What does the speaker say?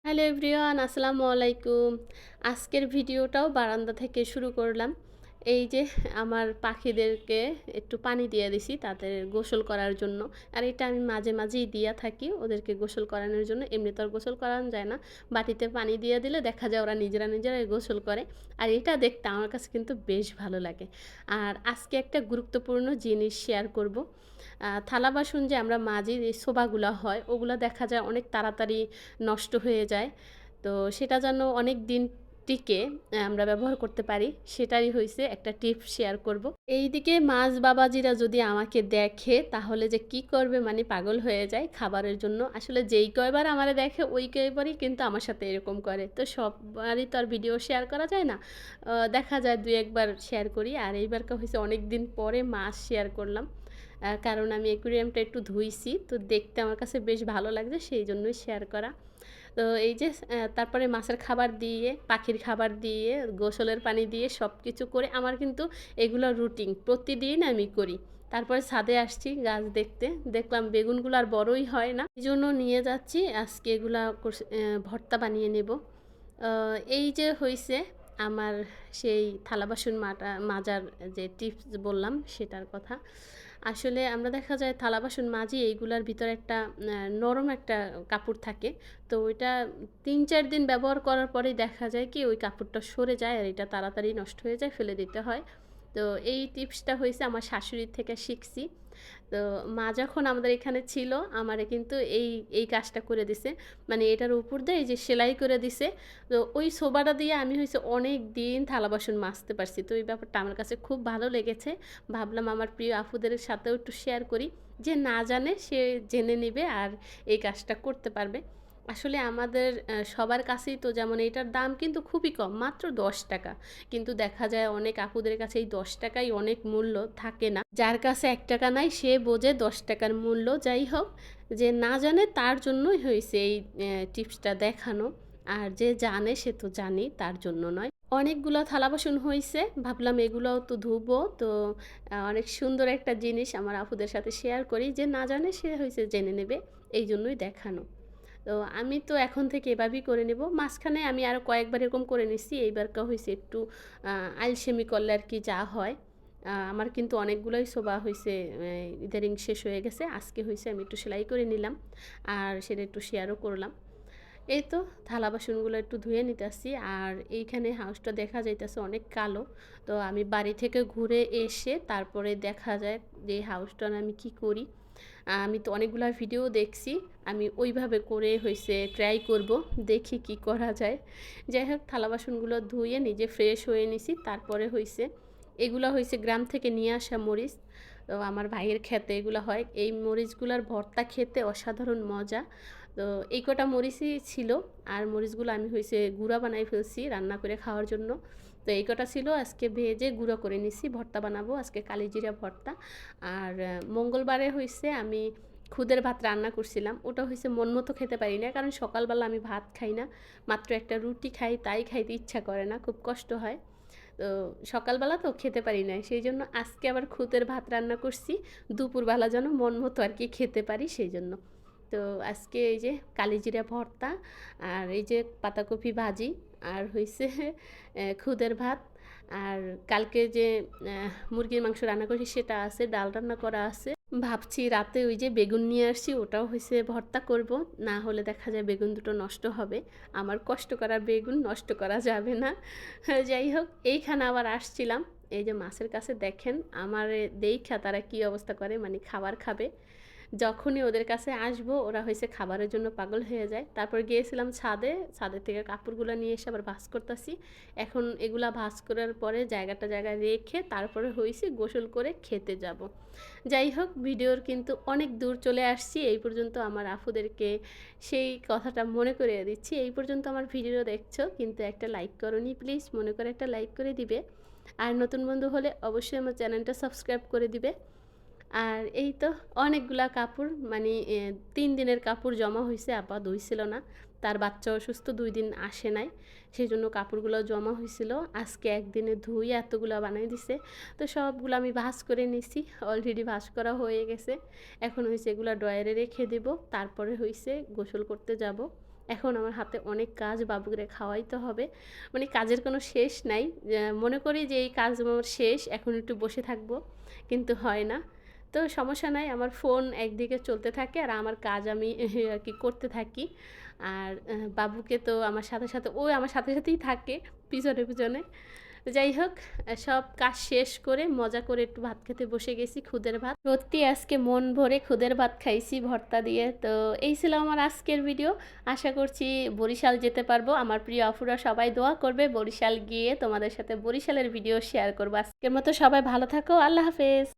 Hello everyone, আসসালামু আলাইকুম। আজকের ভিডিওটাও বারান্দা থেকে শুরু করলাম। এই যে আমার পাখিদেরকে একটু পানি দিয়ে দিছি তাদের গোসল করার জন্য। আর এটা আমি মাঝে মাঝেই দিয়া থাকি ওদেরকে গোসল করানোর জন্য। এমনি তো আর গোসল করানো যায় না। বাটিতে পানি দিয়ে দিলে দেখা যায় ওরা নিজেরাই গোসল করে। আর এটা দেখতে আমার কাছে কিন্তু বেশ ভালো লাগে। আর আজকে একটা গুরুত্বপূর্ণ জিনিস শেয়ার করব। থালা বাসন যে আমরা মাজি, যে সোবাগুলা হয় ওগুলা দেখা যায় অনেক তাড়াতাড়ি নষ্ট হয়ে যায়। তো সেটা যেন অনেক দিন টিকে আমরা ব্যবহার করতে পারি, সেটারই হইছে একটা টিপস শেয়ার করব। এইদিকে মাছ বাবাজিরা যদি আমাকে দেখে তাহলে যে কি করবে, মানে পাগল হয়ে যায় খাবারের জন্য। আসলে যেই কয়বার আমারে দেখে ওই কয়বারই কিন্তু আমার সাথে এরকম করে। তো সববারই তো আর ভিডিও শেয়ার করা যায় না। দেখা যায় ২-১ বার শেয়ার করি। আর এইবারটা হইছে অনেকদিন পরে মাছ শেয়ার করলাম। কারণ আমি অ্যাকুরিয়ামটা একটু ধুইছি। তো দেখতে আমার কাছে বেশ ভালো লাগছে, সেই জন্যই শেয়ার করা। তো এই যে তারপরে মাছের খাবার দিয়ে, পাখির খাবার দিয়ে, গোসলের পানি দিয়ে সবকিছু করে আমার কিন্তু এগুলো রুটিন প্রতিদিন আমি করি। তারপরে ছাদে আসছি গাছ দেখতে। দেখলাম বেগুনগুলো আর বড়ই হয় না। এজন্য নিয়ে যাচ্ছি আজকে এগুলা ভর্তা বানিয়ে নেব। এই যে হইছে আমার সেই থালা বাসন মাজার যে টিপস বললাম সেটার কথা। আসলে আমরা দেখা যায় থালা বাসন মাজি, এইগুলার ভিতরে একটা নরম একটা কাপড় থাকে। তো ওইটা ৩-৪ দিন ব্যবহার করার পরেই দেখা যায় কি ওই কাপড়টা সরে যায় আর এটা তাড়াতাড়ি নষ্ট হয়ে যায়, ফেলে দিতে হয়। তো এই টিপসটা হইছে আমার শাশুড়ির থেকে শিখছি। তো মা যখন আমাদের এখানে ছিল আমারে কিন্তু এই কাজটা করে দিছে। মানে এটার উপর দিয়ে এই যে সেলাই করে দিছে। তো ওই সোবাটা দিয়ে আমি হইছে অনেকদিন থালা বাসন মাজতে পারছি। তো এই ব্যাপারটা আমার কাছে খুব ভালো লেগেছে। ভাবলাম আমার প্রিয় আপুদের সাথেও একটু শেয়ার করি। যে না জানে সে জেনে নিবে আর এই কাজটা করতে পারবে। আসলে আমাদের সবার কাছেই তো যেমন এইটার দাম কিন্তু খুবই কম, মাত্র ৳১০। কিন্তু দেখা যায় অনেক আপুদের কাছে এই ৳১০ অনেক মূল্য থাকে না। যার কাছে ৳১ নাই সে বোঝে ৳১০ মূল্য। যাই হোক, যে না জানে তার জন্যই হইছে এই টিপসটা দেখানো। আর যে জানে সে তো জানেই, তার জন্য নয়। অনেকগুলো থালা বাসন হইছে। ভাবলাম এগুলোও তো ধুবো। তো অনেক সুন্দর একটা জিনিস আমার আপুদের সাথে শেয়ার করি। যে না জানে সে হইছে জেনে নেবে। এইজন্যই দেখানো। তো আমি তো এখন থেকে এভাবেই করে নেব। মাঝখানে আমি আরও কয়েকবার এরকম করে নিচ্ছি। এইবারটা হইছে একটু আ আইলসেমি করলে আরকি যা হয়। আমার কিন্তু অনেকগুলোই সোবা হইছে ইদারিং শেষ হয়ে গেছে। আজকে হইছে আমি একটু সেলাই করে নিলাম। আর সেটা একটু শেয়ারও করলাম। এই তো থালা বাসনগুলো একটু ধুয়ে নিতেছি। আর এইখানে হাউসটা দেখা যাইতেছে অনেক কালো। তো আমি বাড়ি থেকে ঘুরে এসে তারপরে দেখা যায় যে এই হাউসটার আমি কি করি। আমি তো অনেকগুলা ভিডিও দেখছি। আমি ওইভাবে করে হইছে ট্রাই করব। দেখি কি করা যায়। যাই হোক, থালা বাসনগুলো ধুয়ে নিজে ফ্রেশ হয়ে নিছি। তারপরে হইছে এগুলা হইছে গ্রাম থেকে নিয়ে আসা মরিচ। তো আমার ভাইয়ের ক্ষেতে এগুলা হয়। এই মরিচগুলার ভর্তা খেতে অসাধারণ মজা। তো এই কটা মরিচই ছিল। আর মরিচগুলো আমি হইছে গুঁড়া বানাই ফেলছি রান্না করে খাওয়ার জন্য। তো এই কটা ছিল, আজকে ভেজে গুঁড়ো করে নিছি। ভর্তা বানাবো আজকে, কালিজিরা ভর্তা। আর মঙ্গলবারে হইছে আমি খুদের ভাত রান্না করছিলাম। ওটা হইছে মন মতো খেতে পারি না। কারণ সকালবেলা আমি ভাত খাই না। মাত্র একটা রুটি খাই, তাই খাইতে ইচ্ছা করে না। খুব কষ্ট হয়। তো সকালবেলা তো খেতে পারি নাই। সেইজন্য আজকে আবার খুদের ভাত রান্না করছি। দুপুরবেলা যেন মন মতো আরকি খেতে পারি সেইজন্য। তো আজকে এই যে কালিজিরা ভর্তা, আর এই যে পাতাকপি ভাজি, আর হইছে খুদের ভাত। আর কালকে যে মুরগির মাংস রান্না করছি সেটা আছে, ডাল রান্না করা আছে। ভাবছি রাতে ওই যে বেগুন নিয়ে আসছি ওটাও হইছে ভর্তা করব। না হলে দেখা যায় বেগুন দুটো নষ্ট হবে। আমার কষ্ট করা বেগুন নষ্ট করা যাবে না। যাই হোক, এইখানে আবার আসছিলাম। এই যে মাছের কাছে দেখেন আমারে দেইখা তারা কি অবস্থা করে, মানে খাবার খাবে। যখনই ওদের কাছে আসবো ওরা হইছে খাবারের জন্য পাগল হয়ে যায়। তারপর গিয়েছিলাম ছাদে, ছাদের থেকে কাপড়গুলো নিয়ে এসে আবার ভাঁজ করতাছি। এখন এগুলা ভাঁজ করার পরে জায়গায় রেখে তারপরে হইছে গোসল করে খেতে যাব। যাই হোক, ভিডিওর কিন্তু অনেক দূর চলে আসছি। এই পর্যন্ত আমার আপুদেরকে সেই কথাটা মনে করিয়ে দিচ্ছি। এই পর্যন্ত আমার ভিডিও দেখছো কিন্তু একটা লাইক করোনি, প্লিজ মনে করে একটা লাইক করে দিবে। আর নতুন বন্ধু হলে অবশ্যই আমার চ্যানেলটা সাবস্ক্রাইব করে দিবে। আর এই তো অনেকগুলা কাপড়, মানে ৩ দিনের কাপড় জমা হইছে। আপা ধুইছিল না। তার বাচ্চা অসুস্থ, ২ দিন আসে নাই। সেজন্য কাপড়গুলো জমা হইছিল। আজকে একদিনে ধুইয়ে এতগুলা বানাই দিছে। তো সবগুলো আমি ভাঁজ করে নিছি। অলরেডি ভাঁজ করা হয়ে গেছে। এখন হইছে এগুলা ড্রয়ারে রেখে দেব। তারপরে হইছে গোসল করতে যাব। এখন আমার হাতে অনেক কাজ, বাবুরে খাওয়াইতে হবে। মানে কাজের কোনো শেষ নাই। মনে করি যে এই কাজ আমার শেষ, এখন একটু বসে থাকবো। কিন্তু হয় না। তো সমস্যা নাই, আমার ফোন একদিকে চলতে থাকে আর আমার কাজ আমি আরকি করতে থাকি। আর বাবুকে তো আমার সাথে, সাথে ও আমার সাথে, সাথেই থাকে পিছনে, পিছনে। যাই হোক, সব কাজ শেষ করে মজা করে একটু ভাত খেতে বসে গেছি, খুদের ভাত। সত্যি আজকে মন ভরে খুদের ভাত খাইছি ভর্তা দিয়ে। তো এই ছিল আমার আজকের ভিডিও। আশা করছি বরিশাল যেতে পারবো। আমার প্রিয় আপুরা সবাই দোয়া করবে বরিশাল গিয়ে তোমাদের সাথে বরিশালের ভিডিও শেয়ার করব। আজকের মতো সবাই ভালো থাকো। আল্লাহ হাফেজ।